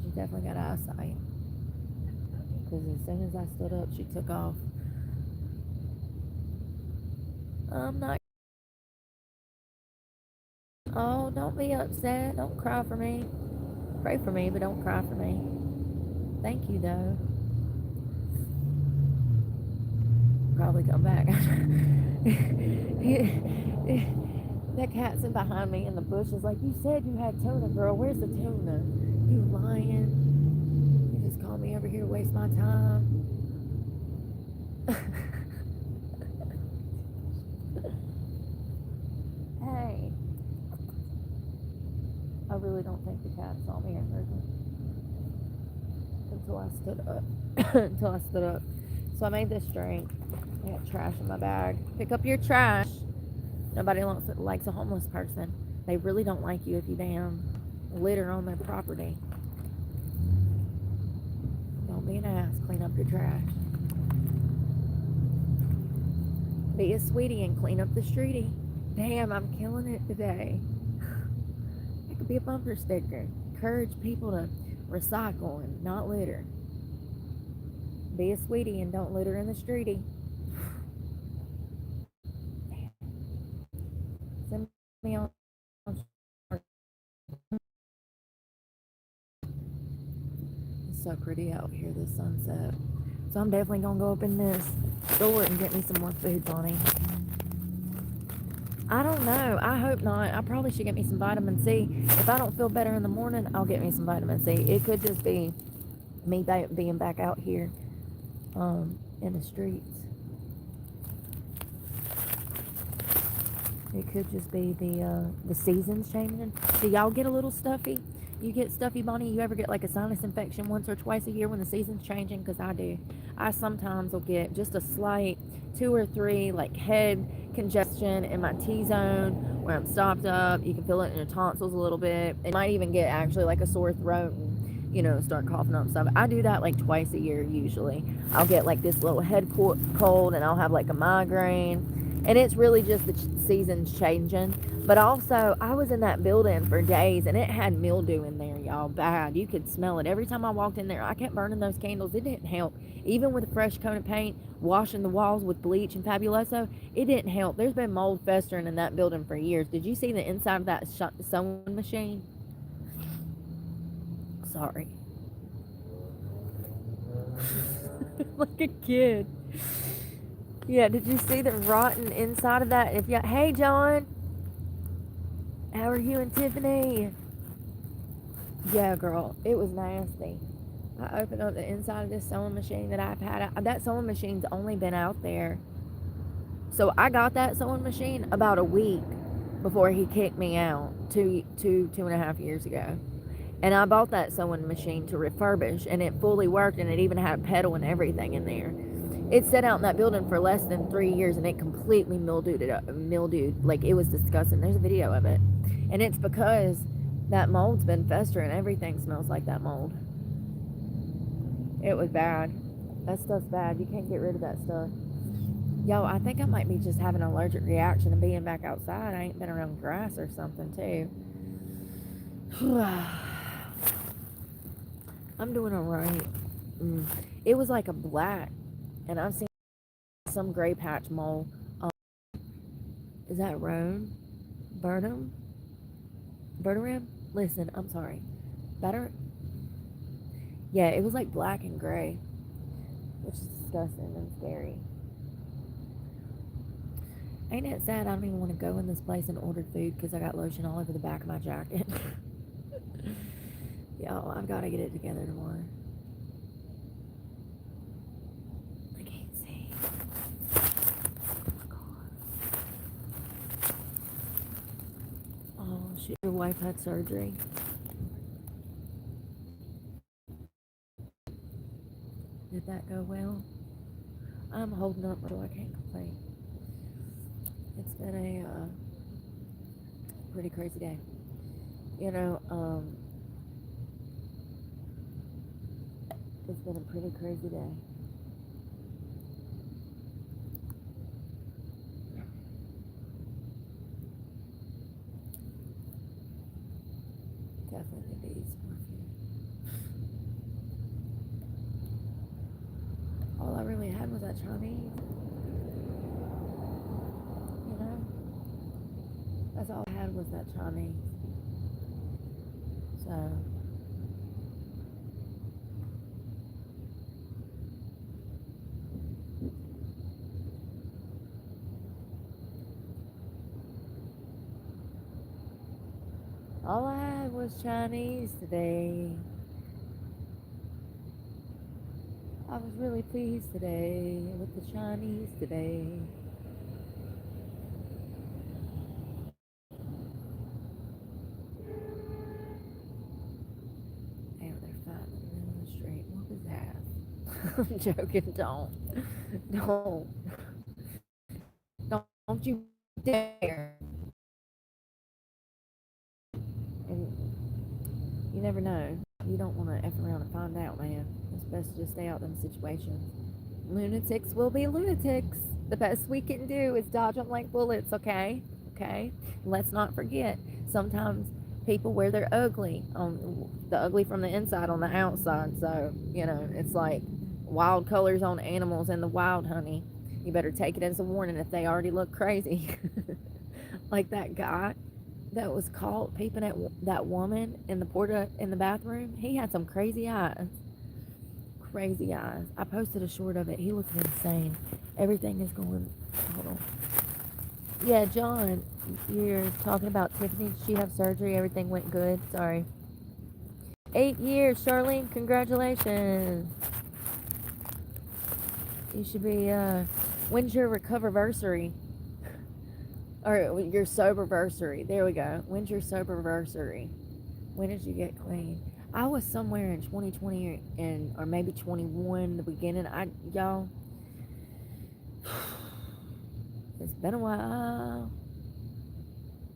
She definitely got eyesight. Because as soon as I stood up, she took off. I'm not. Oh, don't be upset. Don't cry for me. Pray for me, but don't cry for me. Thank you, though. Probably come back. That cat's in behind me in the bushes like, you said you had tuna, girl. Where's the tuna? You lying. You just called me over here to waste my time. Hey. I really don't think the cat saw me or heard me. until I stood up. Until I stood up. So I made this drink. I got trash in my bag. Pick up your trash. Nobody likes a homeless person. They really don't like you if you damn litter on their property. Don't be an ass. Clean up your trash. Be a sweetie and clean up the streety. Damn, I'm killing it today. It could be a bumper sticker. Encourage people to recycle and not litter. Be a sweetie and don't litter in the streety. Send me on. It's so pretty out here this sunset. So I'm definitely gonna go up in this store and get me some more food, Bonnie. I don't know. I hope not. I probably should get me some vitamin C. If I don't feel better in the morning, I'll get me some vitamin C. It could just be me being back out here in the streets. It could just be the seasons changing. Do y'all get a little stuffy? You get stuffy, Bonnie? You ever get like a sinus infection once or twice a year when the season's changing? Because I do. I sometimes will get just a slight 2 or 3 like head congestion in my T-zone where I'm stopped up. You can feel it in your tonsils a little bit. It might even get actually like a sore throat and, you know, start coughing up stuff. I do that like twice a year usually. I'll get like this little head cold and I'll have like a migraine. And it's really just the seasons changing. But also, I was in that building for days, and it had mildew in there, y'all, bad. You could smell it. Every time I walked in there, I kept burning those candles. It didn't help. Even with a fresh coat of paint, washing the walls with bleach and Fabuloso, it didn't help. There's been mold festering in that building for years. Did you see the inside of that sewing machine? Sorry. Like a kid. Yeah, did you see the rotten inside of that? If you, hey, John. How are you and Tiffany? Yeah, girl, it was nasty. I opened up the inside of this sewing machine that I've had. That sewing machine's only been out there. So I got that sewing machine about a week before he kicked me out 2.5 years ago. And I bought that sewing machine to refurbish, and it fully worked, and it even had a pedal and everything in there. It sat out in that building for less than 3 years, and it completely mildewed. Like, it was disgusting. There's a video of it. And it's because that mold's been festering. Everything smells like that mold. It was bad. That stuff's bad. You can't get rid of that stuff. Yo, I think I might be just having an allergic reaction and being back outside. I ain't been around grass or something, too. I'm doing all right. It was like a black, and I've seen some gray patch mold. Is that Rome? Burnham? Burnham? Listen, I'm sorry. Better? Yeah, it was like black and gray, which is disgusting and scary. Ain't it sad I don't even want to go in this place and order food because I got lotion all over the back of my jacket. Yo, I've got to get it together tomorrow. I can't see. Oh my God. Oh shit, your wife had surgery. Did that go well? I'm holding up, so I can't complain. It's been a pretty crazy day. You know, it's been a pretty crazy day. Definitely need to eat some more food. All I really had was that Chinese. You know? That's all I had was that Chinese. So, all I had was Chinese today. I was really pleased today with the Chinese today. Damn, they're fighting in the middle of the street. What was I'm joking. Don't, don't you dare. And you never know. You don't want to F around and find out, man. It's best to just stay out of them situations. Lunatics will be lunatics. The best we can do is dodge them like bullets, okay? Okay? Let's not forget, sometimes people wear their ugly on the ugly from the inside on the outside. So, it's like wild colors on animals in the wild, honey. You better take it as a warning if they already look crazy. Like that guy that was caught peeping at that woman in the bathroom. He had some crazy eyes. Crazy eyes. I posted a short of it. He looked insane. Everything is going. Hold on. Yeah, John, you're talking about Tiffany. Did she have surgery? Everything went good. Sorry. 8 years, Charlene. Congratulations. You should be. When's your recoversary? Or your soberversary. There we go. When's your soberversary? When did you get clean? I was somewhere in 2020 or maybe 21, the beginning. Y'all, it's been a while.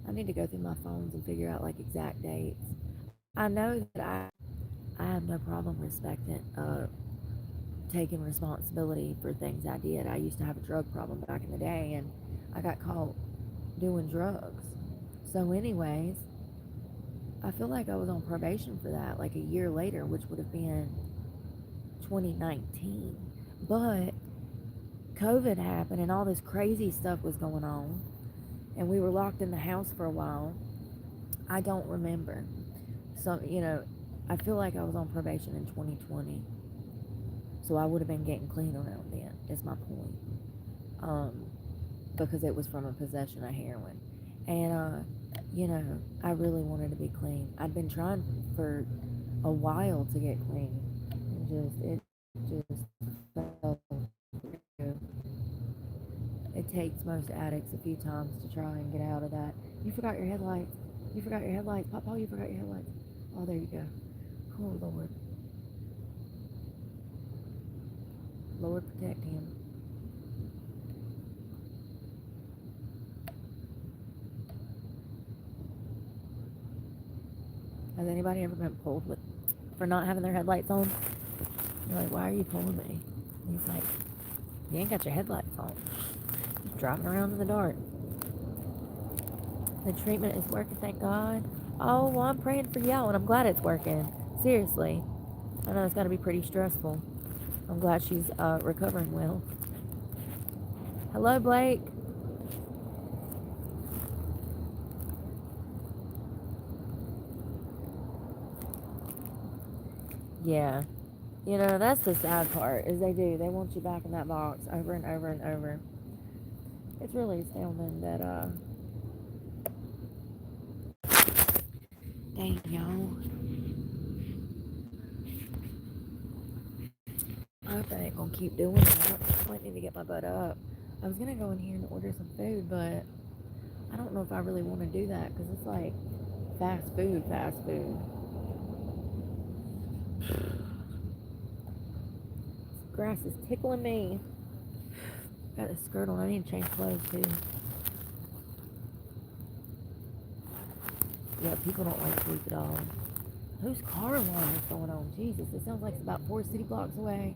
I need to go through my phones and figure out like exact dates. I know that I have no problem respecting, taking responsibility for things I did. I used to have a drug problem back in the day, and I got caught doing drugs. So, anyways, I feel like I was on probation for that like a year later, which would have been 2019. But COVID happened and all this crazy stuff was going on, and we were locked in the house for a while. I don't remember. So, I feel like I was on probation in 2020. So I would have been getting clean around then, is my point. Because it was from a possession of heroin. And, I really wanted to be clean. I'd been trying for a while to get clean. It just fell through. It takes most addicts a few times to try and get out of that. You forgot your headlights. You forgot your headlights. Papa, you forgot your headlights. Oh, there you go. Oh, Lord. Lord, protect him. Has anybody ever been pulled for not having their headlights on? You're like, why are you pulling me? And he's like, you ain't got your headlights on. Just driving around in the dark. The treatment is working, thank God. Oh, well, I'm praying for y'all, and I'm glad it's working. Seriously. I know it's got to be pretty stressful. I'm glad she's recovering well. Hello, Blake. Yeah. That's the sad part, is they want you back in that box over and over and over. It's really astounding that, dang, y'all. I hope that ain't gonna keep doing that. I might need to get my butt up. I was gonna go in here and order some food, but I don't know if I really want to do that, because it's like fast food. Grass is tickling me. Got a skirt on. I need to change clothes too. Yeah, people don't like sleep at all. Whose car alarm is going on? Jesus, it sounds like it's about 4 city blocks away.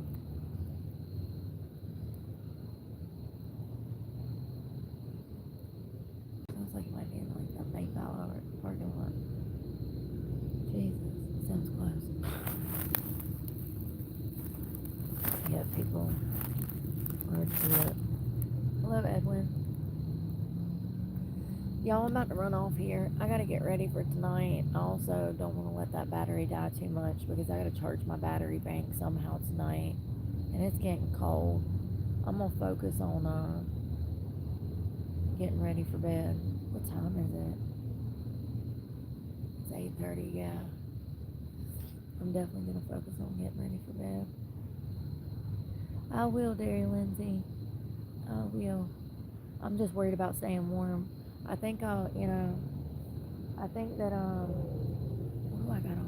Sounds like it might be in like the Mayflower parking lot. Jesus, it sounds close. Yeah, people are to it. Hello, Edwin. Y'all, I'm about to run off here. I gotta get ready for tonight. I also don't want to let that battery die too much, because I gotta charge my battery bank somehow tonight. And it's getting cold. I'm gonna focus on getting ready for bed. What time is it? It's 8:30, yeah. I'm definitely gonna focus on getting ready for bed. I will, dearie Lindsay. I will. I'm just worried about staying warm. I think I think that, what do I got on?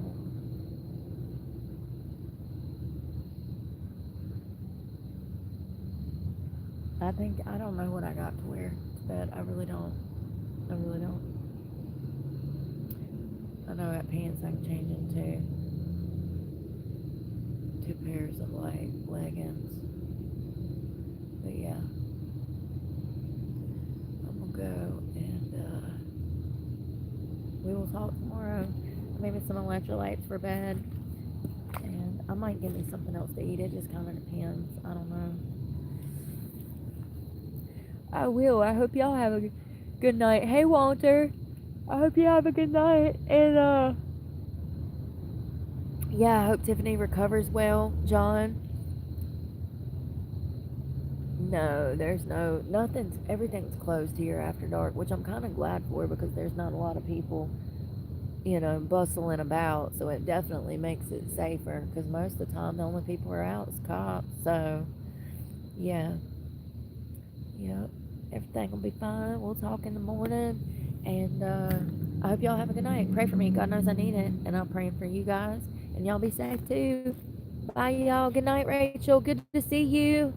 I don't know what I got to wear to bed. I really don't. I really don't. I know that pants I'm changing to 2 pairs of like leggings. But yeah, I'm gonna go and we will talk tomorrow. Maybe some electrolytes for bed, and I might give me something else to eat. It just kind of depends. I don't know. I will. I hope y'all have a good night. Hey, Walter. I hope you have a good night. And, yeah, I hope Tiffany recovers well. John? No, there's nothing's, everything's closed here after dark, which I'm kind of glad for because there's not a lot of people, bustling about. So it definitely makes it safer because most of the time the only people who are out is cops. So, yeah. Yep. Everything will be fine. We'll talk in the morning. And I hope y'all have a good night. Pray for me. God knows I need it. And I'm praying for you guys. And y'all be safe too. Bye, y'all. Good night, Rachel. Good to see you.